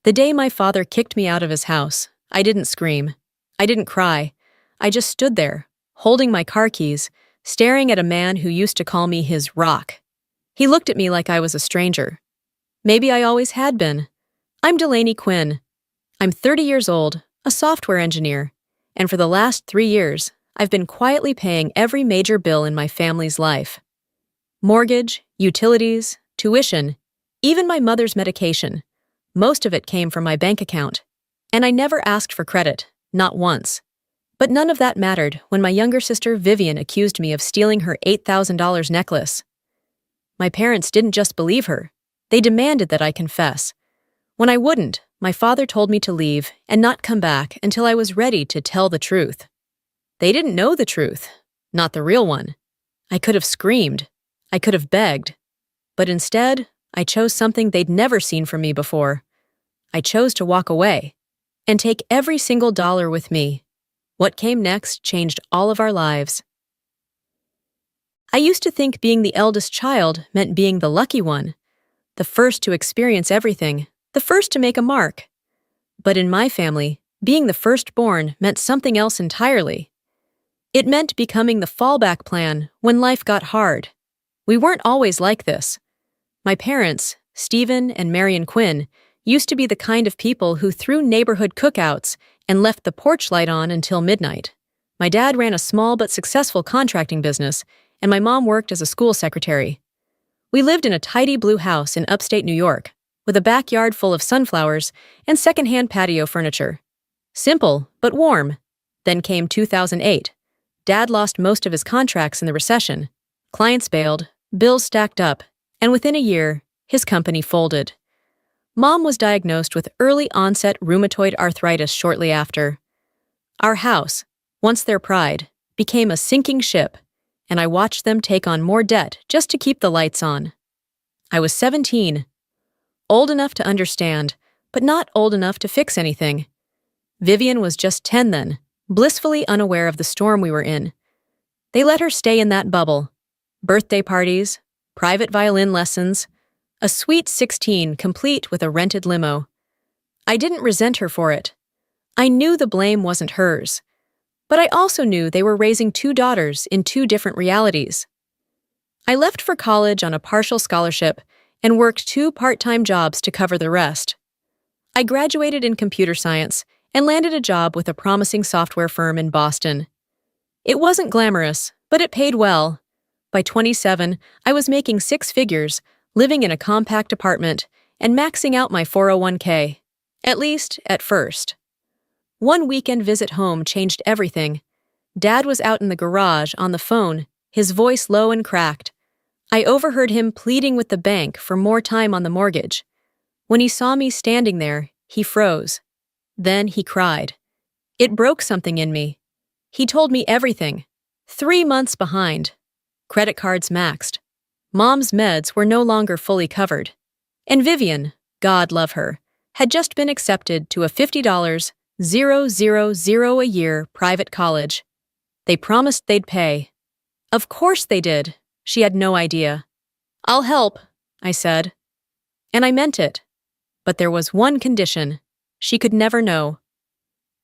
The day my father kicked me out of his house, I didn't scream. I didn't cry. I just stood there, holding my car keys, staring at a man who used to call me his rock. He looked at me like I was a stranger. Maybe I always had been. I'm Delaney Quinn. I'm 30 years old, a software engineer, and for the last 3 years, I've been quietly paying every major bill in my family's life. Mortgage, utilities, tuition, even my mother's medication. Most of it came from my bank account. And I never asked for credit, not once. But none of that mattered when my younger sister Vivian accused me of stealing her $8,000 necklace. My parents didn't just believe her. They demanded that I confess. When I wouldn't, my father told me to leave and not come back until I was ready to tell the truth. They didn't know the truth, not the real one. I could have screamed. I could have begged. But instead, I chose something they'd never seen from me before. I chose to walk away and take every single dollar with me. What came next changed all of our lives. I used to think being the eldest child meant being the lucky one, the first to experience everything, the first to make a mark. But in my family, being the firstborn meant something else entirely. It meant becoming the fallback plan when life got hard. We weren't always like this. My parents, Stephen and Marion Quinn, used to be the kind of people who threw neighborhood cookouts and left the porch light on until midnight. My dad ran a small but successful contracting business, and my mom worked as a school secretary. We lived in a tidy blue house in upstate New York, with a backyard full of sunflowers and secondhand patio furniture. Simple, but warm. Then came 2008. Dad lost most of his contracts in the recession. Clients bailed, bills stacked up, and within a year, his company folded. Mom was diagnosed with early-onset rheumatoid arthritis shortly after. Our house, once their pride, became a sinking ship, and I watched them take on more debt just to keep the lights on. I was 17, old enough to understand, but not old enough to fix anything. Vivian was just 10 then, blissfully unaware of the storm we were in. They let her stay in that bubble. Birthday parties, private violin lessons, a sweet 16 complete with a rented limo. I didn't resent her for it. I knew the blame wasn't hers. But I also knew they were raising 2 daughters in 2 different realities. I left for college on a partial scholarship and worked 2 part-time jobs to cover the rest. I graduated in computer science and landed a job with a promising software firm in Boston. It wasn't glamorous, but it paid well. By 27, I was making 6 figures, living in a compact apartment, and maxing out my 401k. At least, at first. One weekend visit home changed everything. Dad was out in the garage on the phone, his voice low and cracked. I overheard him pleading with the bank for more time on the mortgage. When he saw me standing there, he froze. Then he cried. It broke something in me. He told me everything. 3 months behind. Credit cards maxed. Mom's meds were no longer fully covered. And Vivian, God love her, had just been accepted to a $50,000 a year private college. They promised they'd pay. Of course they did. She had no idea. I'll help, I said. And I meant it. But there was one condition. She could never know.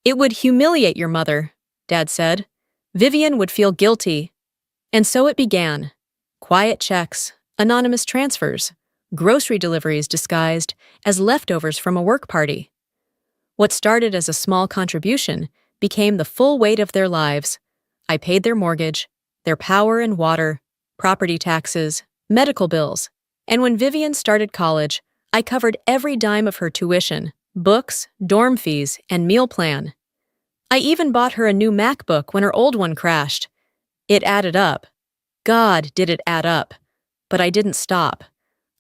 It would humiliate your mother, Dad said. Vivian would feel guilty. And so it began. Quiet checks, anonymous transfers, grocery deliveries disguised as leftovers from a work party. What started as a small contribution became the full weight of their lives. I paid their mortgage, their power and water, property taxes, medical bills, and when Vivian started college, I covered every dime of her tuition, books, dorm fees, and meal plan. I even bought her a new MacBook when her old one crashed. It added up. God, did it add up. But I didn't stop.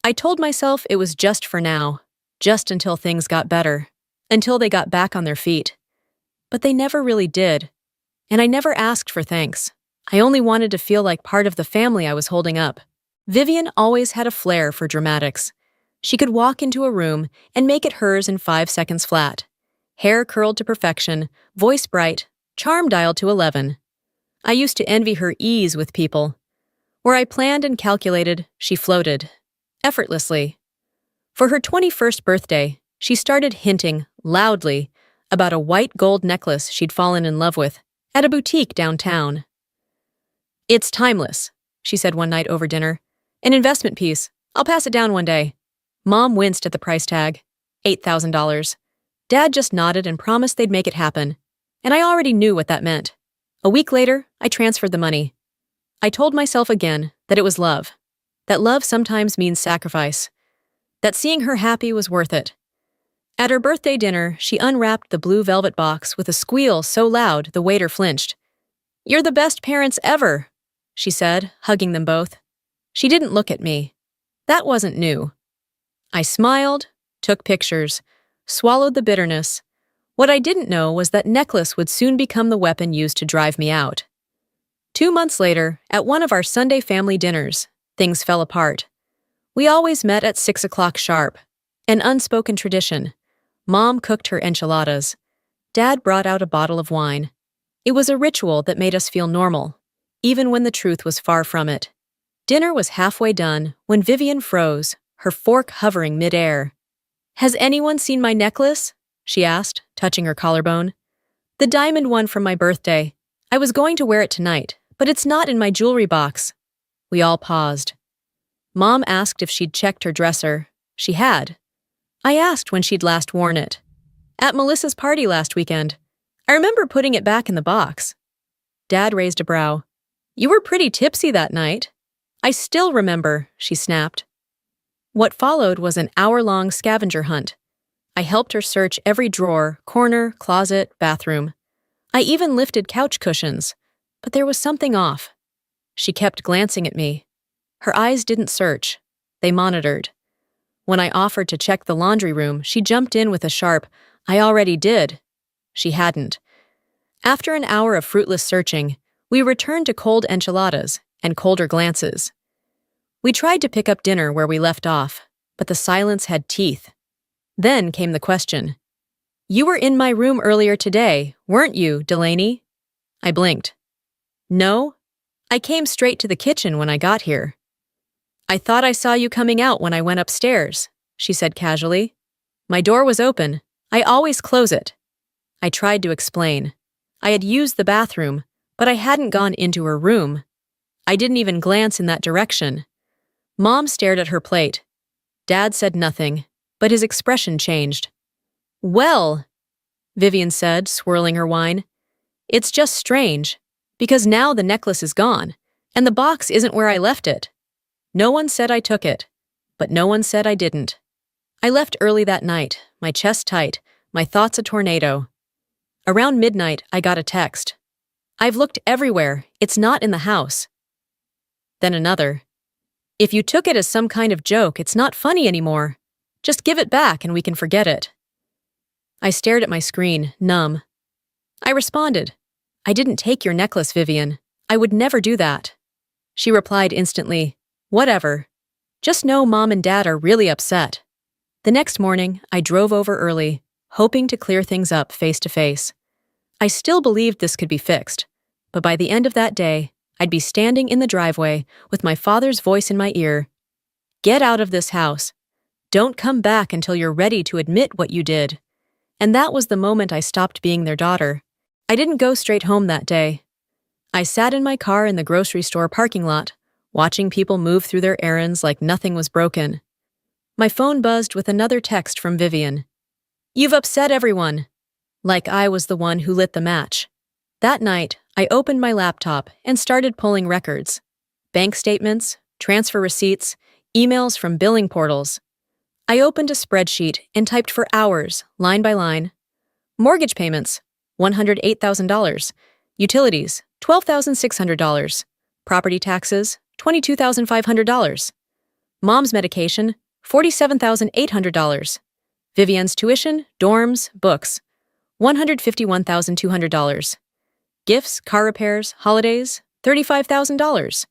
I told myself it was just for now, just until things got better, until they got back on their feet. But they never really did. And I never asked for thanks. I only wanted to feel like part of the family I was holding up. Vivian always had a flair for dramatics. She could walk into a room and make it hers in 5 seconds flat. Hair curled to perfection, voice bright, charm dialed to 11. I used to envy her ease with people. Where I planned and calculated, she floated. Effortlessly. For her 21st birthday, She started hinting, loudly, about a white gold necklace she'd fallen in love with at a boutique downtown. "It's timeless," she said one night over dinner. "An investment piece. I'll pass it down one day." Mom winced at the price tag. $8,000. Dad just nodded and promised they'd make it happen. And I already knew what that meant. A week later, I transferred the money. I told myself again that it was love. That love sometimes means sacrifice. That seeing her happy was worth it. At her birthday dinner, she unwrapped the blue velvet box with a squeal so loud the waiter flinched. "You're the best parents ever," she said, hugging them both. She didn't look at me. That wasn't new. I smiled, took pictures, swallowed the bitterness. What I didn't know was that necklace would soon become the weapon used to drive me out. 2 months later, at one of our Sunday family dinners, things fell apart. We always met at 6 o'clock sharp. An unspoken tradition. Mom cooked her enchiladas. Dad brought out a bottle of wine. It was a ritual that made us feel normal, even when the truth was far from it. Dinner was halfway done when Vivian froze, her fork hovering midair. "Has anyone seen my necklace?" she asked, touching her collarbone. "The diamond one from my birthday. I was going to wear it tonight, but it's not in my jewelry box." We all paused. Mom asked if she'd checked her dresser. She had. I asked when she'd last worn it. "At Melissa's party last weekend. I remember putting it back in the box." Dad raised a brow. "You were pretty tipsy that night." "I still remember," she snapped. What followed was an hour-long scavenger hunt. I helped her search every drawer, corner, closet, bathroom. I even lifted couch cushions, but there was something off. She kept glancing at me. Her eyes didn't search. They monitored. When I offered to check the laundry room, she jumped in with a sharp, "I already did." She hadn't. After an hour of fruitless searching, we returned to cold enchiladas and colder glances. We tried to pick up dinner where we left off, but the silence had teeth. Then came the question. "You were in my room earlier today, weren't you, Delaney?" I blinked. "No. I came straight to the kitchen when I got here." "I thought I saw you coming out when I went upstairs," she said casually. "My door was open. I always close it." I tried to explain. I had used the bathroom, but I hadn't gone into her room. I didn't even glance in that direction. Mom stared at her plate. Dad said nothing, but his expression changed. "Well," Vivian said, swirling her wine, "it's just strange, because now the necklace is gone, and the box isn't where I left it. No one said I took it, but no one said I didn't. I left early that night, my chest tight, my thoughts a tornado. Around midnight, I got a text. "I've looked everywhere. It's not in the house." Then another. "If you took it as some kind of joke, it's not funny anymore. Just give it back and we can forget it." I stared at my screen, numb. I responded, "I didn't take your necklace, Vivian. I would never do that." She replied instantly, "Whatever. Just know Mom and Dad are really upset." The next morning, I drove over early, hoping to clear things up face to face. I still believed this could be fixed, but by the end of that day, I'd be standing in the driveway with my father's voice in my ear. "Get out of this house. Don't come back until you're ready to admit what you did." And that was the moment I stopped being their daughter. I didn't go straight home that day. I sat in my car in the grocery store parking lot, watching people move through their errands like nothing was broken. My phone buzzed with another text from Vivian. "You've upset everyone." Like I was the one who lit the match. That night, I opened my laptop and started pulling records. Bank statements, transfer receipts, emails from billing portals. I opened a spreadsheet and typed for hours, line by line. Mortgage payments, $108,000. Utilities, $12,600. Property taxes, $22,500. Mom's medication, $47,800. Vivian's tuition, dorms, books, $151,200. Gifts, car repairs, holidays, $35,000.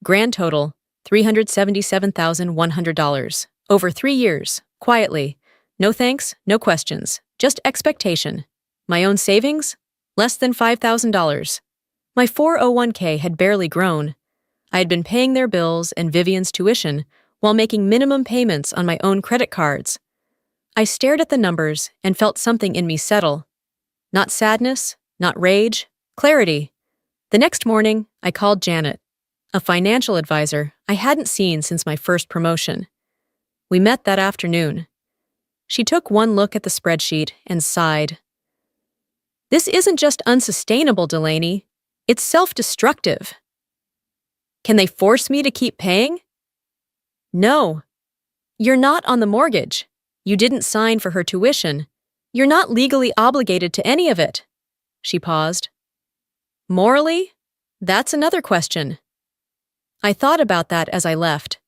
Grand total, $377,100. Over 3 years, quietly. No thanks, no questions, just expectation. My own savings? Less than $5,000. My 401k had barely grown. I had been paying their bills and Vivian's tuition while making minimum payments on my own credit cards. I stared at the numbers and felt something in me settle. Not sadness, not rage, clarity. The next morning, I called Janet, a financial advisor I hadn't seen since my first promotion. We met that afternoon. She took one look at the spreadsheet and sighed. "This isn't just unsustainable, Delaney. It's self-destructive." "Can they force me to keep paying?" "No. You're not on the mortgage. You didn't sign for her tuition. You're not legally obligated to any of it." She paused. "Morally? That's another question." I thought about that as I left.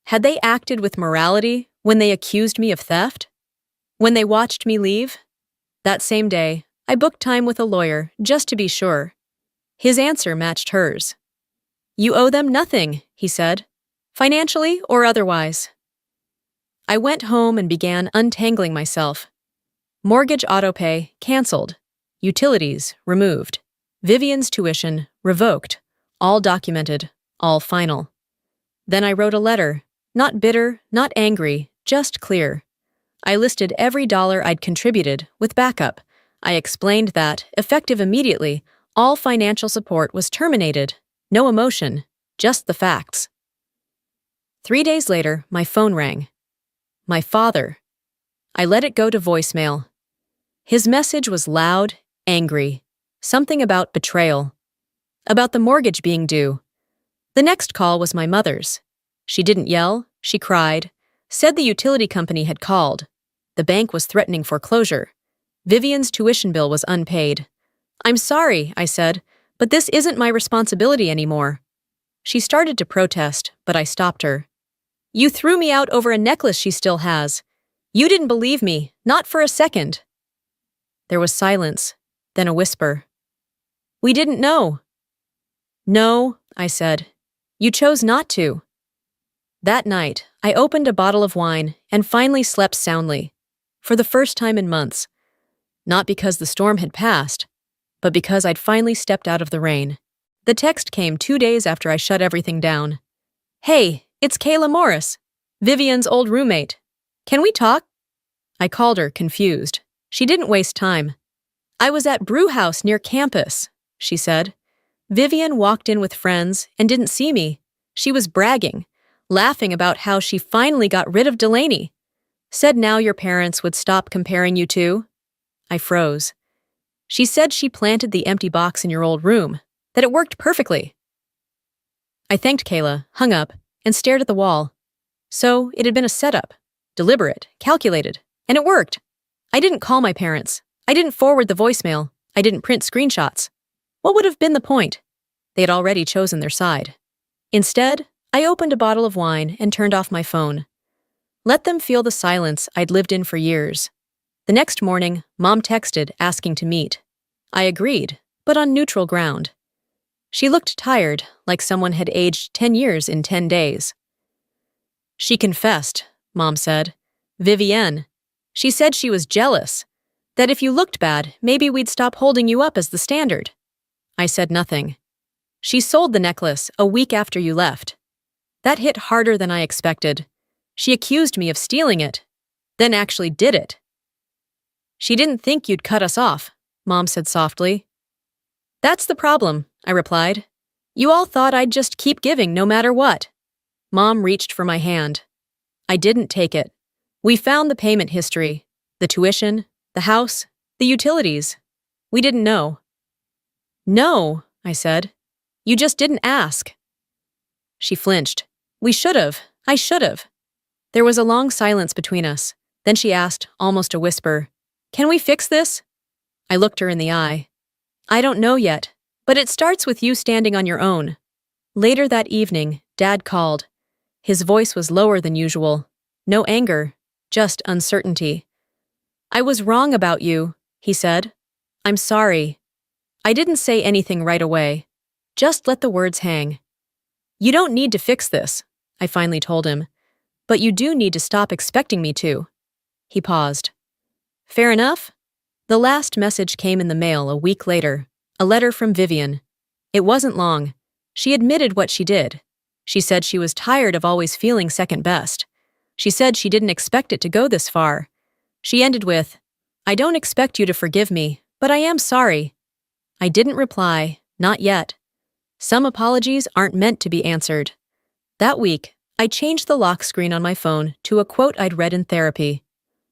Had they acted with morality when they accused me of theft? When they watched me leave? That same day, I booked time with a lawyer just to be sure. His answer matched hers. "You owe them nothing," he said, "financially or otherwise." I went home and began untangling myself. Mortgage autopay canceled. Utilities removed. Vivian's tuition revoked. All documented, all final. Then I wrote a letter, not bitter, not angry, just clear. I listed every dollar I'd contributed with backup. I explained that, effective immediately, all financial support was terminated. No emotion, just the facts. 3 days later, my phone rang. My father. I let it go to voicemail. His message was loud, angry, something about betrayal, about the mortgage being due. The next call was my mother's. She didn't yell, she cried, said the utility company had called. The bank was threatening foreclosure. Vivian's tuition bill was unpaid. "I'm sorry," I said, "but this isn't my responsibility anymore." She started to protest, but I stopped her. "You threw me out over a necklace she still has. You didn't believe me, not for a second." There was silence, then a whisper. "We didn't know." "No," I said. "You chose not to." That night, I opened a bottle of wine and finally slept soundly, for the first time in months. Not because the storm had passed, but because I'd finally stepped out of the rain. The text came 2 days after I shut everything down. "Hey, it's Kayla Morris, Vivian's old roommate. Can we talk?" I called her, confused. She didn't waste time. "I was at Brew House near campus," she said. "Vivian walked in with friends and didn't see me. She was bragging, laughing about how she finally got rid of Delaney. Said now your parents would stop comparing you two." I froze. "She said she planted the empty box in your old room, that it worked perfectly." I thanked Kayla, hung up, and stared at the wall. So it had been a setup, deliberate, calculated, and it worked. I didn't call my parents. I didn't forward the voicemail. I didn't print screenshots. What would have been the point? They had already chosen their side. Instead, I opened a bottle of wine and turned off my phone. Let them feel the silence I'd lived in for years. The next morning, Mom texted asking to meet. I agreed, but on neutral ground. She looked tired, like someone had aged 10 years in 10 days. "She confessed," Mom said. "Vivienne. She said she was jealous. That if you looked bad, maybe we'd stop holding you up as the standard." I said nothing. "She sold the necklace a week after you left. That hit harder than I expected. She accused me of stealing it, then actually did it." "She didn't think you'd cut us off," Mom said softly. "That's the problem," I replied. "You all thought I'd just keep giving no matter what." Mom reached for my hand. I didn't take it. "We found the payment history, the tuition, the house, the utilities. We didn't know." "No," I said. "You just didn't ask." She flinched. "We should have. I should have." There was a long silence between us. Then she asked, almost a whisper, "Can we fix this?" I looked her in the eye. "I don't know yet, but it starts with you standing on your own." Later that evening, Dad called. His voice was lower than usual. No anger, just uncertainty. "I was wrong about you," he said. "I'm sorry." I didn't say anything right away. Just let the words hang. "You don't need to fix this," I finally told him. "But you do need to stop expecting me to." He paused. "Fair enough?" The last message came in the mail a week later, a letter from Vivian. It wasn't long. She admitted what she did. She said she was tired of always feeling second best. She said she didn't expect it to go this far. She ended with, "I don't expect you to forgive me, but I am sorry." I didn't reply, not yet. Some apologies aren't meant to be answered. That week, I changed the lock screen on my phone to a quote I'd read in therapy.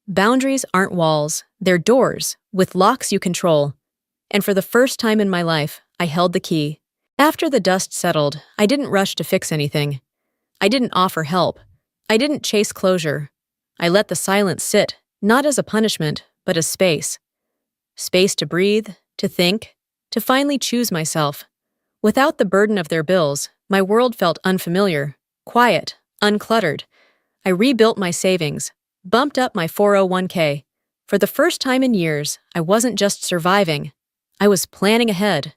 Boundaries aren't walls, they're doors, with locks you control. And for the first time in my life, I held the key. After the dust settled, I didn't rush to fix anything. I didn't offer help. I didn't chase closure. I let the silence sit, not as a punishment, but as space. Space to breathe, to think, to finally choose myself. Without the burden of their bills, my world felt unfamiliar, quiet, uncluttered. I rebuilt my savings, bumped up my 401k. For the first time in years, I wasn't just surviving. I was planning ahead.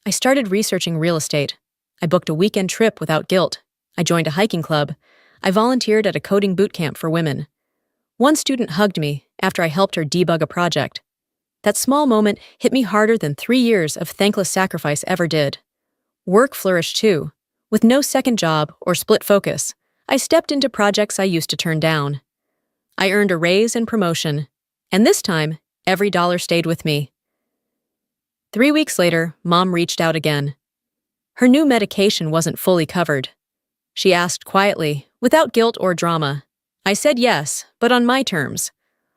I started researching real estate. I booked a weekend trip without guilt. I joined a hiking club. I volunteered at a coding boot camp for women. One student hugged me after I helped her debug a project. That small moment hit me harder than 3 years of thankless sacrifice ever did. Work flourished too. With no second job or split focus, I stepped into projects I used to turn down. I earned a raise and promotion, and this time, every dollar stayed with me. 3 weeks later, Mom reached out again. Her new medication wasn't fully covered. She asked quietly, without guilt or drama. I said yes, but on my terms.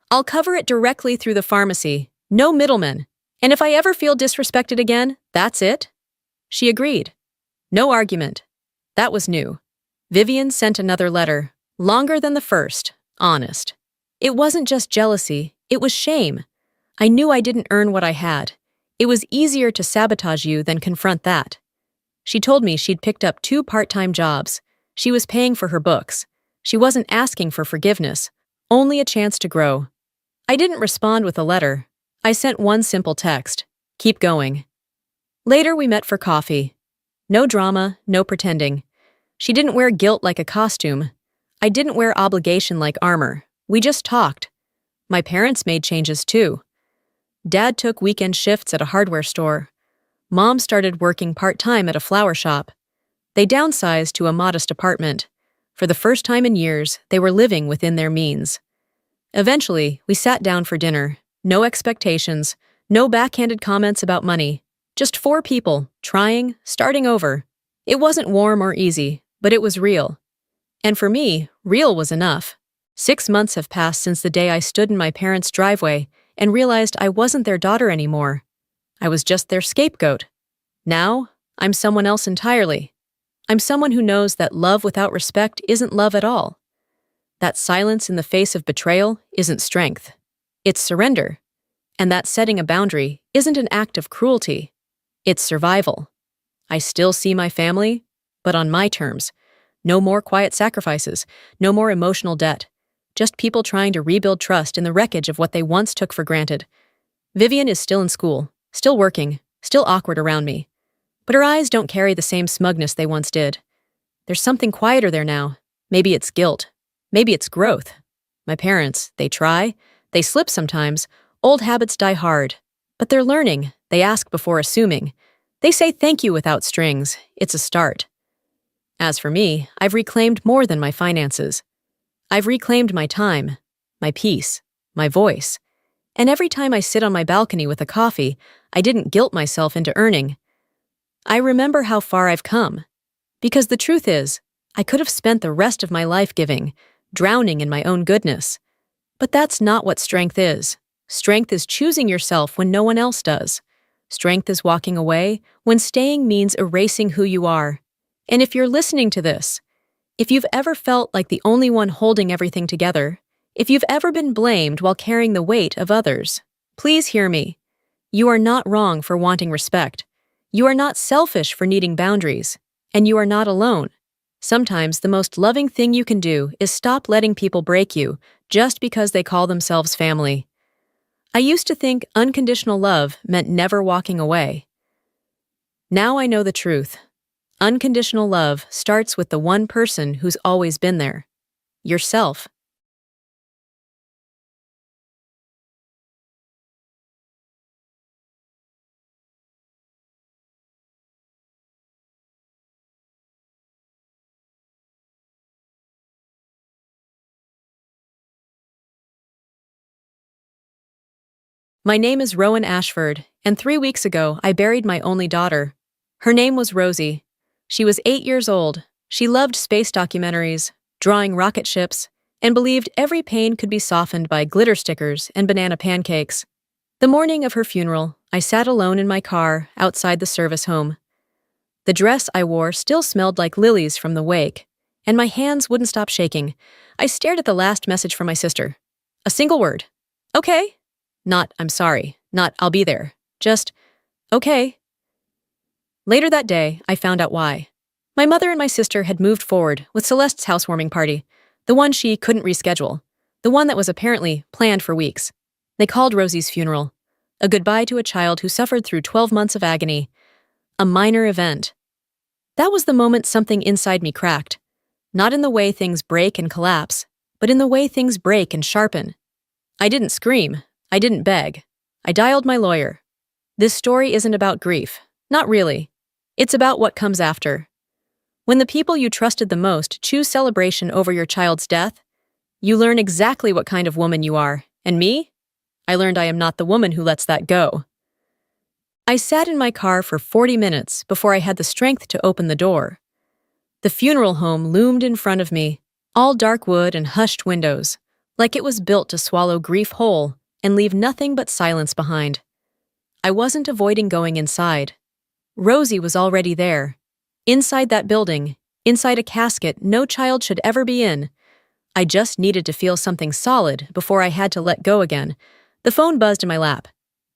I'll cover it directly through the pharmacy, no middlemen. And if I ever feel disrespected again, that's it? She agreed. No argument. That was new. Vivian sent another letter, longer than the first, honest. It wasn't just jealousy, it was shame. I knew I didn't earn what I had. It was easier to sabotage you than confront that. She told me she'd picked up 2 part-time jobs. She was paying for her books. She wasn't asking for forgiveness, only a chance to grow. I didn't respond with a letter. I sent one simple text. Keep going. Later we met for coffee. No drama, no pretending. She didn't wear guilt like a costume. I didn't wear obligation like armor. We just talked. My parents made changes too. Dad took weekend shifts at a hardware store. Mom started working part-time at a flower shop. They downsized to a modest apartment. For the first time in years, they were living within their means. Eventually, we sat down for dinner. No expectations, no backhanded comments about money. Just 4 people, trying, starting over. It wasn't warm or easy, but it was real. And for me, real was enough. 6 months have passed since the day I stood in my parents' driveway and realized I wasn't their daughter anymore. I was just their scapegoat. Now, I'm someone else entirely. I'm someone who knows that love without respect isn't love at all. That silence in the face of betrayal isn't strength. It's surrender. And that setting a boundary isn't an act of cruelty. It's survival. I still see my family, but on my terms. No more quiet sacrifices, no more emotional debt. Just people trying to rebuild trust in the wreckage of what they once took for granted. Vivian is still in school, still working, still awkward around me. But her eyes don't carry the same smugness they once did. There's something quieter there now. Maybe it's guilt. Maybe it's growth. My parents, they try. They slip sometimes. Old habits die hard. But they're learning. They ask before assuming. They say thank you without strings. It's a start. As for me, I've reclaimed more than my finances. I've reclaimed my time, my peace, my voice. And every time I sit on my balcony with a coffee, I didn't guilt myself into earning. I remember how far I've come. Because the truth is, I could have spent the rest of my life giving, drowning in my own goodness. But that's not what strength is. Strength is choosing yourself when no one else does. Strength is walking away when staying means erasing who you are. And if you're listening to this, if you've ever felt like the only one holding everything together, if you've ever been blamed while carrying the weight of others, please hear me. You are not wrong for wanting respect. You are not selfish for needing boundaries. And you are not alone. Sometimes the most loving thing you can do is stop letting people break you just because they call themselves family. I used to think unconditional love meant never walking away. Now I know the truth. Unconditional love starts with the one person who's always been there. Yourself. My name is Rowan Ashford, and 3 weeks ago I buried my only daughter. Her name was Rosie. She was 8 years old. She loved space documentaries, drawing rocket ships, and believed every pain could be softened by glitter stickers and banana pancakes. The morning of her funeral, I sat alone in my car outside the service home. The dress I wore still smelled like lilies from the wake, and my hands wouldn't stop shaking. I stared at the last message from my sister. A single word. Okay. Not, I'm sorry. Not, I'll be there. Just, okay. Later that day, I found out why. My mother and my sister had moved forward with Celeste's housewarming party, the one she couldn't reschedule, the one that was apparently planned for weeks. They called Rosie's funeral, a goodbye to a child who suffered through 12 months of agony, a minor event. That was the moment something inside me cracked, not in the way things break and collapse, but in the way things break and sharpen. I didn't scream. I didn't beg. I dialed my lawyer. This story isn't about grief. Not really. It's about what comes after. When the people you trusted the most choose celebration over your child's death, you learn exactly what kind of woman you are. And me? I learned I am not the woman who lets that go. I sat in my car for 40 minutes before I had the strength to open the door. The funeral home loomed in front of me, all dark wood and hushed windows, like it was built to swallow grief whole and leave nothing but silence behind. I wasn't avoiding going inside. Rosie was already there. Inside that building, inside a casket no child should ever be in. I just needed to feel something solid before I had to let go again. The phone buzzed in my lap.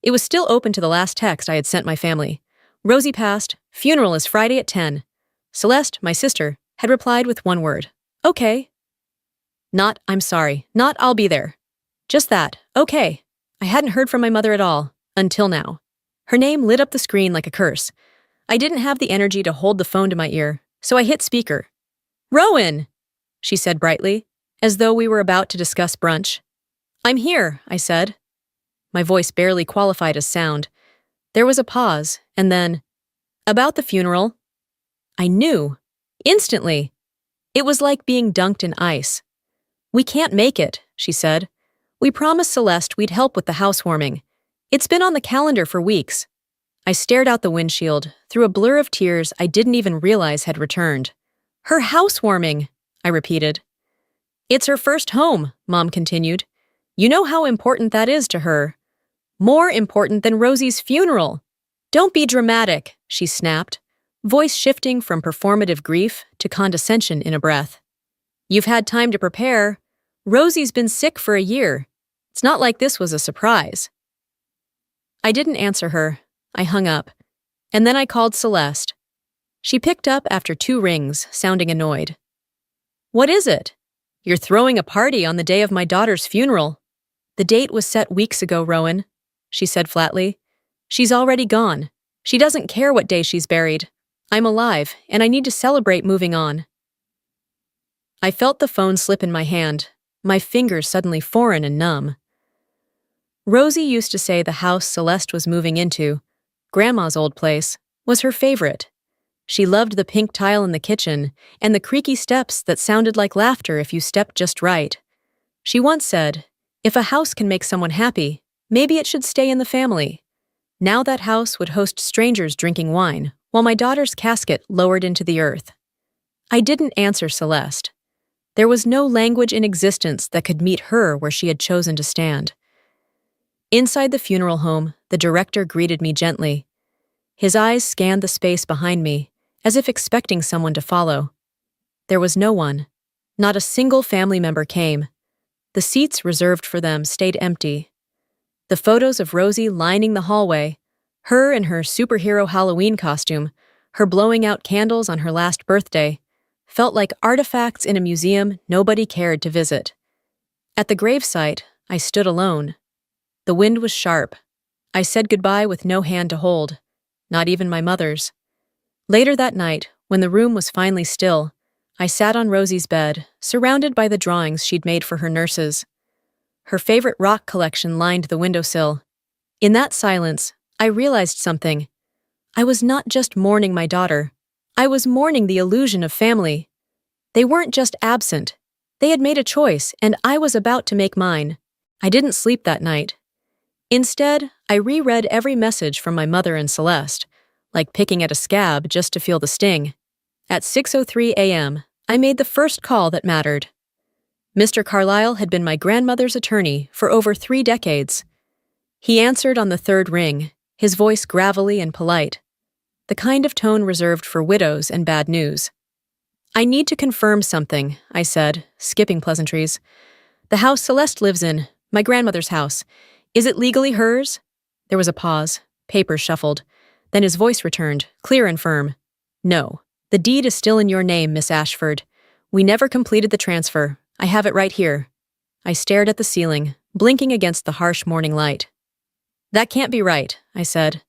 It was still open to the last text I had sent my family. Rosie passed. Funeral is Friday at 10. Celeste, my sister, had replied with one word. Okay. Not, I'm sorry. Not, I'll be there. Just that. Okay. I hadn't heard from my mother at all, until now. Her name lit up the screen like a curse. I didn't have the energy to hold the phone to my ear, so I hit speaker. Rowan, she said brightly, as though we were about to discuss brunch. I'm here, I said. My voice barely qualified as sound. There was a pause, and then, about the funeral. I knew. Instantly. It was like being dunked in ice. We can't make it, she said. We promised Celeste we'd help with the housewarming. It's been on the calendar for weeks. I stared out the windshield, through a blur of tears I didn't even realize had returned. Her housewarming, I repeated. It's her first home, Mom continued. You know how important that is to her. More important than Rosie's funeral. Don't be dramatic, she snapped, voice shifting from performative grief to condescension in a breath. You've had time to prepare. Rosie's been sick for a year. It's not like this was a surprise. I didn't answer her. I hung up. And then I called Celeste. She picked up after 2 rings, sounding annoyed. What is it? You're throwing a party on the day of my daughter's funeral. The date was set weeks ago, Rowan, she said flatly. She's already gone. She doesn't care what day she's buried. I'm alive, and I need to celebrate moving on. I felt the phone slip in my hand, my fingers suddenly foreign and numb. Rosie used to say the house Celeste was moving into, Grandma's old place, was her favorite. She loved the pink tile in the kitchen and the creaky steps that sounded like laughter if you stepped just right. She once said, if a house can make someone happy, maybe it should stay in the family. Now that house would host strangers drinking wine, while my daughter's casket lowered into the earth. I didn't answer Celeste. There was no language in existence that could meet her where she had chosen to stand. Inside the funeral home, the director greeted me gently. His eyes scanned the space behind me, as if expecting someone to follow. There was no one. Not a single family member came. The seats reserved for them stayed empty. The photos of Rosie lining the hallway, her in her superhero Halloween costume, her blowing out candles on her last birthday, felt like artifacts in a museum nobody cared to visit. At the gravesite, I stood alone. The wind was sharp. I said goodbye with no hand to hold, not even my mother's. Later that night, when the room was finally still, I sat on Rosie's bed, surrounded by the drawings she'd made for her nurses. Her favorite rock collection lined the windowsill. In that silence, I realized something. I was not just mourning my daughter. I was mourning the illusion of family. They weren't just absent. They had made a choice, and I was about to make mine. I didn't sleep that night. Instead, I reread every message from my mother and Celeste, like picking at a scab just to feel the sting. At 6:03 a.m., I made the first call that mattered. Mr. Carlyle had been my grandmother's attorney for over 3 decades. He answered on the third ring, his voice gravelly and polite, the kind of tone reserved for widows and bad news. "I need to confirm something," I said, skipping pleasantries. "The house Celeste lives in, my grandmother's house, is it legally hers?" There was a pause. Papers shuffled. Then his voice returned, clear and firm. "No. The deed is still in your name, Miss Ashford. We never completed the transfer. I have it right here." I stared at the ceiling, blinking against the harsh morning light. "That can't be right," I said.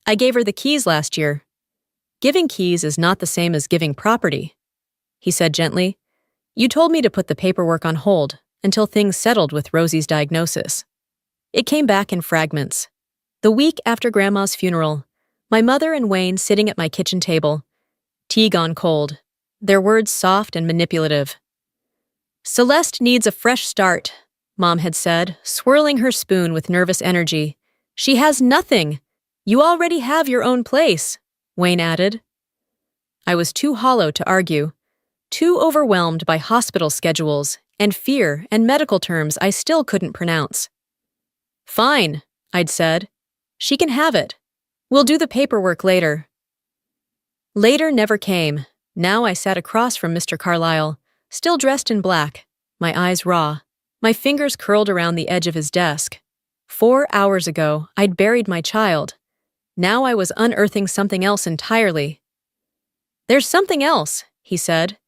"I gave her the keys last year." "Giving keys is not the same as giving property," he said gently. "You told me to put the paperwork on hold until things settled with Rosie's diagnosis." It came back in fragments. The week after Grandma's funeral, my mother and Wayne sitting at my kitchen table. Tea gone cold, their words soft and manipulative. "Celeste needs a fresh start," Mom had said, swirling her spoon with nervous energy. "She has nothing. You already have your own place," Wayne added. I was too hollow to argue, too overwhelmed by hospital schedules and fear and medical terms I still couldn't pronounce. "Fine," I'd said. "She can have it. We'll do the paperwork later." Later never came. Now I sat across from Mr. Carlyle, still dressed in black, my eyes raw, my fingers curled around the edge of his desk. 4 hours ago, I'd buried my child. Now I was unearthing something else entirely. "There's something else," he said.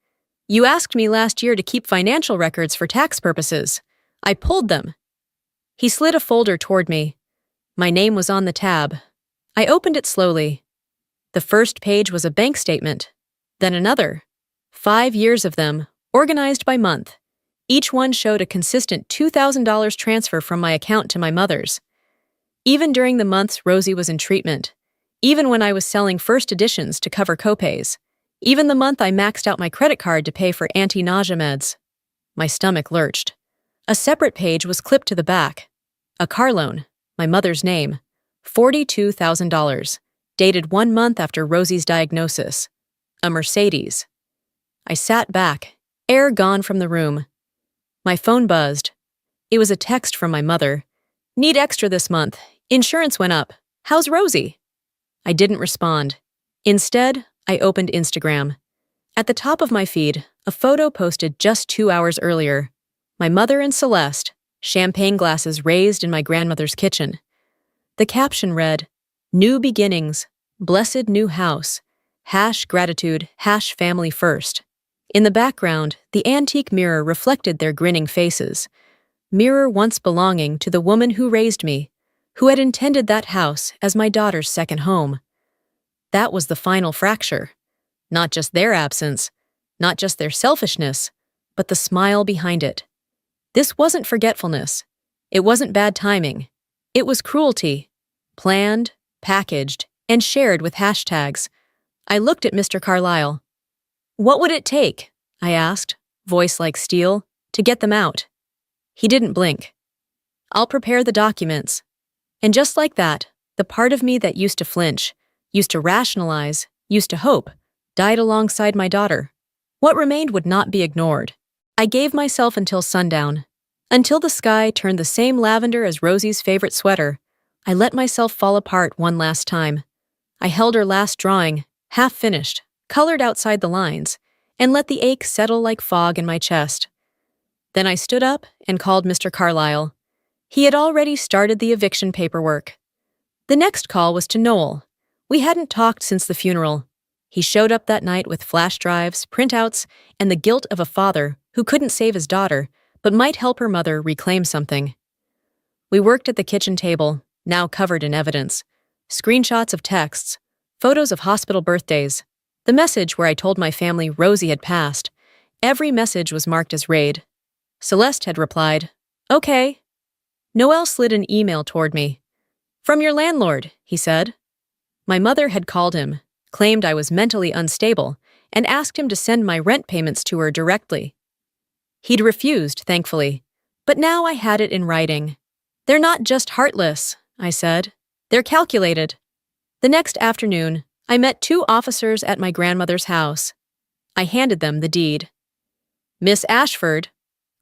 "You asked me last year to keep financial records for tax purposes. I pulled them." He slid a folder toward me. My name was on the tab. I opened it slowly. The first page was a bank statement, then another. 5 years of them, organized by month. Each one showed a consistent $2,000 transfer from my account to my mother's. Even during the months Rosie was in treatment, even when I was selling first editions to cover copays, even the month I maxed out my credit card to pay for anti-nausea meds. My stomach lurched. A separate page was clipped to the back. A car loan, my mother's name, $42,000, dated 1 month after Rosie's diagnosis. A Mercedes. I sat back, air gone from the room. My phone buzzed. It was a text from my mother. "Need extra this month. Insurance went up. How's Rosie?" I didn't respond. Instead, I opened Instagram. At the top of my feed, a photo posted just 2 hours earlier. My mother and Celeste, champagne glasses raised in my grandmother's kitchen. The caption read, "New beginnings, blessed new house, #gratitude, #family first." In the background, the antique mirror reflected their grinning faces. Mirror once belonging to the woman who raised me, who had intended that house as my daughter's second home. That was the final fracture. Not just their absence, not just their selfishness, but the smile behind it. This wasn't forgetfulness. It wasn't bad timing. It was cruelty. Planned, packaged, and shared with hashtags. I looked at Mr. Carlyle. "What would it take?" I asked, voice like steel, "to get them out?" He didn't blink. "I'll prepare the documents." And just like that, the part of me that used to flinch, used to rationalize, used to hope, died alongside my daughter. What remained would not be ignored. I gave myself until sundown. Until the sky turned the same lavender as Rosie's favorite sweater, I let myself fall apart one last time. I held her last drawing, half finished, colored outside the lines, and let the ache settle like fog in my chest. Then I stood up and called Mr. Carlyle. He had already started the eviction paperwork. The next call was to Noel. We hadn't talked since the funeral. He showed up that night with flash drives, printouts, and the guilt of a father who couldn't save his daughter, but might help her mother reclaim something. We worked at the kitchen table, now covered in evidence. Screenshots of texts, photos of hospital birthdays, the message where I told my family Rosie had passed. Every message was marked as raid. Celeste had replied, "Okay." Noel slid an email toward me. "From your landlord," he said. My mother had called him, claimed I was mentally unstable, and asked him to send my rent payments to her directly. He'd refused, thankfully, but now I had it in writing. "They're not just heartless, I said. They're calculated. The next afternoon, I met 2 officers at my grandmother's house. I handed them the deed. Miss Ashford,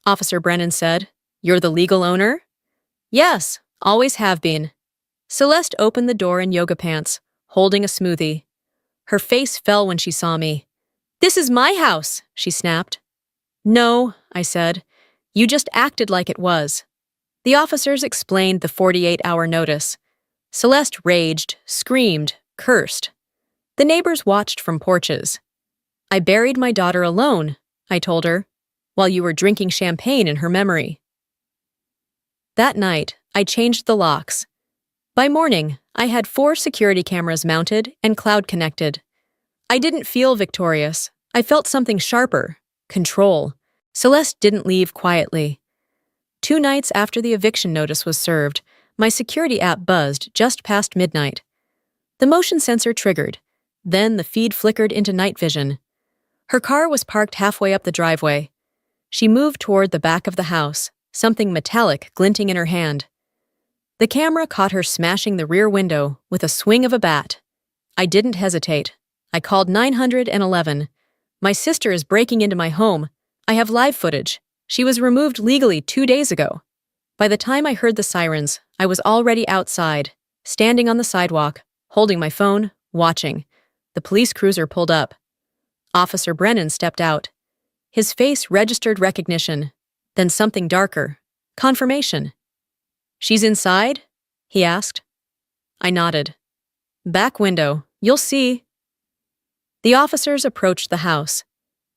Officer Brennan said, you're the legal owner? Yes, always have been. Celeste opened the door in yoga pants, holding a smoothie. Her face fell when she saw me. This is my house, she snapped. No, I said. You just acted like it was. The officers explained the 48-hour notice. Celeste raged, screamed, cursed. The neighbors watched from porches. I buried my daughter alone, I told her, while you were drinking champagne in her memory. That night, I changed the locks. By morning, I had 4 security cameras mounted and cloud-connected. I didn't feel victorious. I felt something sharper, control. Celeste didn't leave quietly. 2 nights after the eviction notice was served, my security app buzzed just past midnight. The motion sensor triggered. Then the feed flickered into night vision. Her car was parked halfway up the driveway. She moved toward the back of the house, something metallic glinting in her hand. The camera caught her smashing the rear window with a swing of a bat. I didn't hesitate. I called 911. My sister is breaking into my home. I have live footage. She was removed legally 2 days ago. By the time I heard the sirens, I was already outside, standing on the sidewalk, holding my phone, watching. The police cruiser pulled up. Officer Brennan stepped out. His face registered recognition, then something darker. Confirmation. She's inside? He asked. I nodded. Back window. You'll see. The officers approached the house.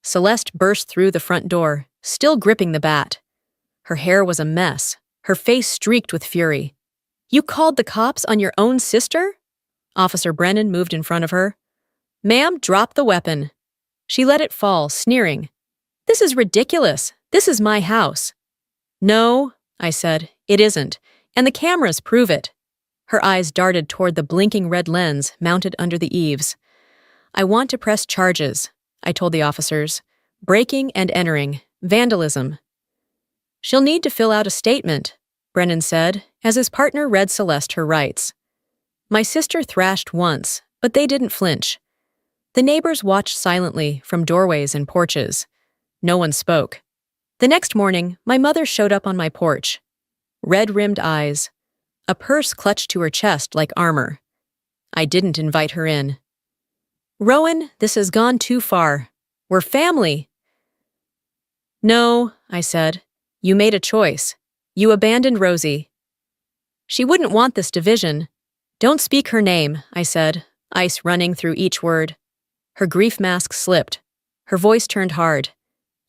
Celeste burst through the front door, still gripping the bat. Her hair was a mess, her face streaked with fury. You called the cops on your own sister? Officer Brennan moved in front of her. Ma'am, drop the weapon. She let it fall, sneering. This is ridiculous. This is my house. No, I said, it isn't, and the cameras prove it. Her eyes darted toward the blinking red lens mounted under the eaves. I want to press charges, I told the officers. Breaking and entering. Vandalism. She'll need to fill out a statement, Brennan said, as his partner read Celeste her rights. My sister thrashed once, but they didn't flinch. The neighbors watched silently from doorways and porches. No one spoke. The next morning, my mother showed up on my porch. Red-rimmed eyes. A purse clutched to her chest like armor. I didn't invite her in. Rowan, this has gone too far. We're family. No, I said. You made a choice. You abandoned Rosie. She wouldn't want this division. Don't speak her name, I said, ice running through each word. Her grief mask slipped. Her voice turned hard.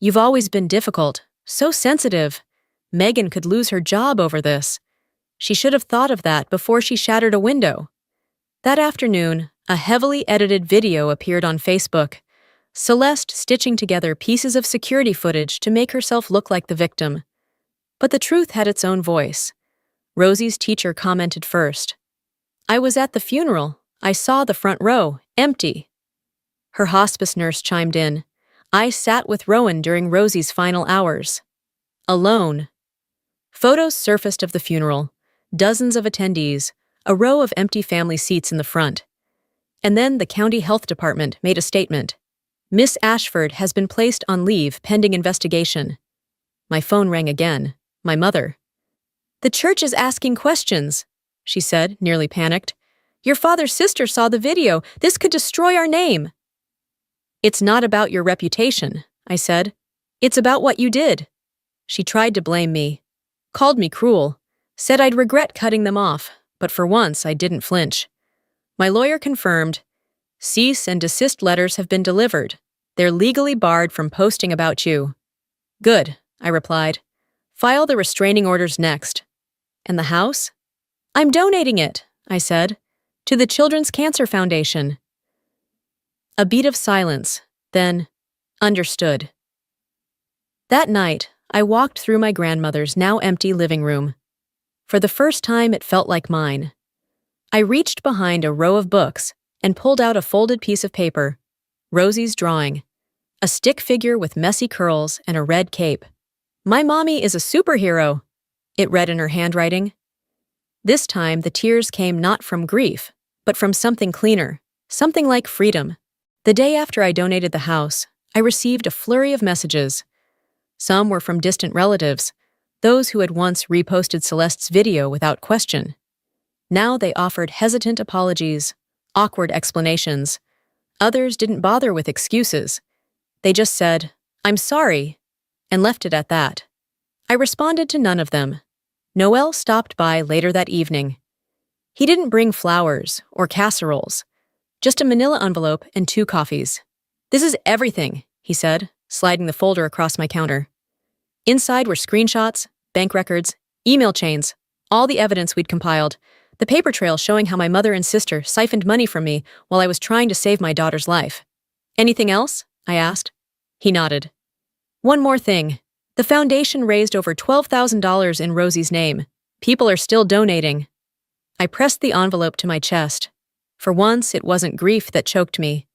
You've always been difficult, so sensitive. Megan could lose her job over this. She should have thought of that before she shattered a window. That afternoon, a heavily edited video appeared on Facebook. Celeste stitching together pieces of security footage to make herself look like the victim. But the truth had its own voice. Rosie's teacher commented first. I was at the funeral. I saw the front row, empty. Her hospice nurse chimed in. I sat with Rowan during Rosie's final hours. Alone. Photos surfaced of the funeral. Dozens of attendees, a row of empty family seats in the front. And then the county health department made a statement. Miss Ashford has been placed on leave pending investigation. My phone rang again. My mother. The church is asking questions, she said, nearly panicked. Your father's sister saw the video. This could destroy our name. It's not about your reputation, I said. It's about what you did. She tried to blame me. Called me cruel. Said I'd regret cutting them off, but for once I didn't flinch. My lawyer confirmed. Cease and desist letters have been delivered. They're legally barred from posting about you. Good, I replied. File the restraining orders next. And the house? I'm donating it, I said, to the Children's Cancer Foundation. A beat of silence, then, understood. That night, I walked through my grandmother's now empty living room. For the first time, it felt like mine. I reached behind a row of books and pulled out a folded piece of paper. Rosie's drawing. A stick figure with messy curls and a red cape. My mommy is a superhero, it read in her handwriting. This time, the tears came not from grief, but from something cleaner, something like freedom. The day after I donated the house, I received a flurry of messages. Some were from distant relatives, those who had once reposted Celeste's video without question. Now they offered hesitant apologies, awkward explanations. Others didn't bother with excuses. They just said, "I'm sorry," and left it at that. I responded to none of them. Noel stopped by later that evening. He didn't bring flowers or casseroles, just a manila envelope and 2 coffees. "This is everything," he said, sliding the folder across my counter. Inside were screenshots, bank records, email chains, all the evidence we'd compiled, the paper trail showing how my mother and sister siphoned money from me while I was trying to save my daughter's life. "Anything else?" I asked. He nodded. "One more thing. The foundation raised over $12,000 in Rosie's name. People are still donating." I pressed the envelope to my chest. For once, it wasn't grief that choked me.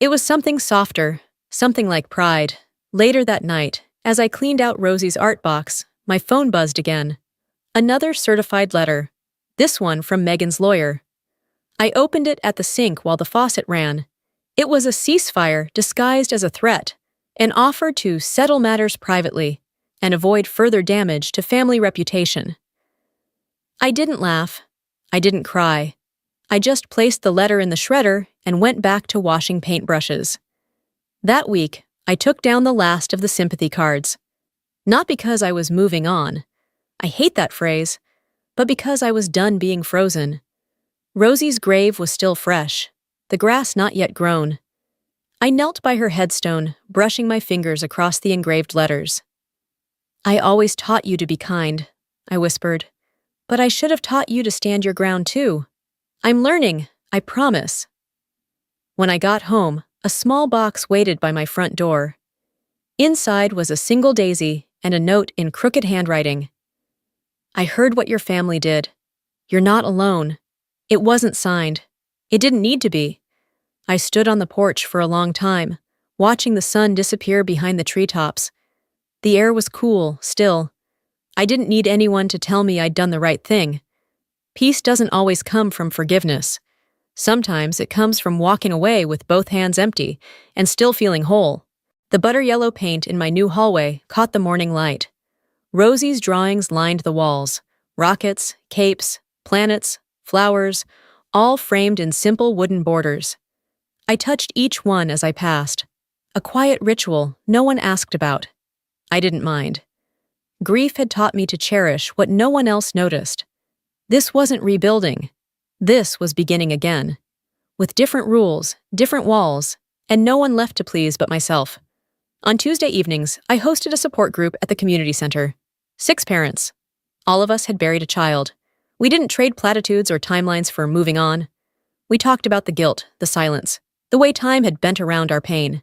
It was something softer, something like pride. Later that night, as I cleaned out Rosie's art box, my phone buzzed again. Another certified letter. This one from Megan's lawyer. I opened it at the sink while the faucet ran. It was a ceasefire disguised as a threat, an offer to settle matters privately and avoid further damage to family reputation. I didn't laugh. I didn't cry. I just placed the letter in the shredder and went back to washing paintbrushes. That week, I took down the last of the sympathy cards. Not because I was moving on. I hate that phrase, but because I was done being frozen. Rosie's grave was still fresh, the grass not yet grown. I knelt by her headstone, brushing my fingers across the engraved letters. "I always taught you to be kind," I whispered, "but I should have taught you to stand your ground too. I'm learning, I promise." When I got home, a small box waited by my front door. Inside was a single daisy and a note in crooked handwriting. "I heard what your family did. You're not alone." It wasn't signed. It didn't need to be. I stood on the porch for a long time, watching the sun disappear behind the treetops. The air was cool, still. I didn't need anyone to tell me I'd done the right thing. Peace doesn't always come from forgiveness. Sometimes it comes from walking away with both hands empty and still feeling whole. The butter yellow paint in my new hallway caught the morning light. Rosie's drawings lined the walls. Rockets, capes, planets, flowers, all framed in simple wooden borders. I touched each one as I passed. A quiet ritual no one asked about. I didn't mind. Grief had taught me to cherish what no one else noticed. This wasn't rebuilding. This was beginning again. With different rules, different walls, and no one left to please but myself. On Tuesday evenings, I hosted a support group at the community center. 6 parents. All of us had buried a child. We didn't trade platitudes or timelines for moving on. We talked about the guilt, the silence, the way time had bent around our pain.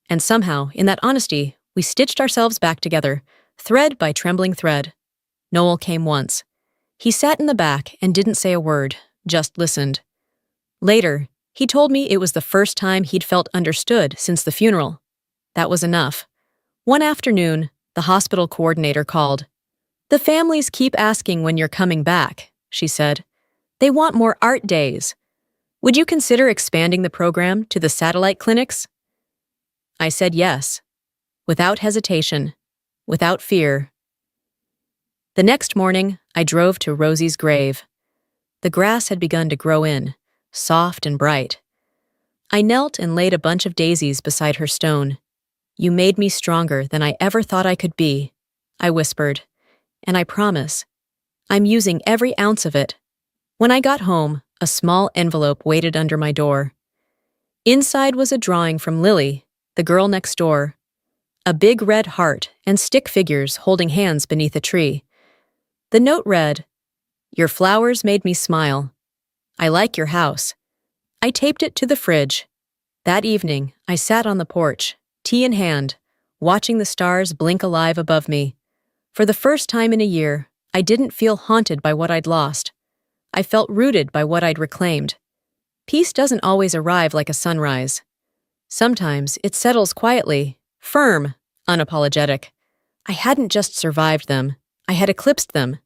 And somehow, in that honesty, we stitched ourselves back together, thread by trembling thread. Noel came once. He sat in the back and didn't say a word, just listened. Later, he told me it was the first time he'd felt understood since the funeral. That was enough. One afternoon, the hospital coordinator called. "The families keep asking when you're coming back," she said. "They want more art days. Would you consider expanding the program to the satellite clinics?" I said yes, without hesitation, without fear. The next morning, I drove to Rosie's grave. The grass had begun to grow in, soft and bright. I knelt and laid a bunch of daisies beside her stone. "You made me stronger than I ever thought I could be," I whispered, "and I promise, I'm using every ounce of it." When I got home, a small envelope waited under my door. Inside was a drawing from Lily, the girl next door. A big red heart and stick figures holding hands beneath a tree. The note read, "Your flowers made me smile. I like your house." I taped it to the fridge. That evening, I sat on the porch, tea in hand, watching the stars blink alive above me. For the first time in a year, I didn't feel haunted by what I'd lost. I felt rooted by what I'd reclaimed. Peace doesn't always arrive like a sunrise. Sometimes it settles quietly, firm, unapologetic. I hadn't just survived them, I had eclipsed them.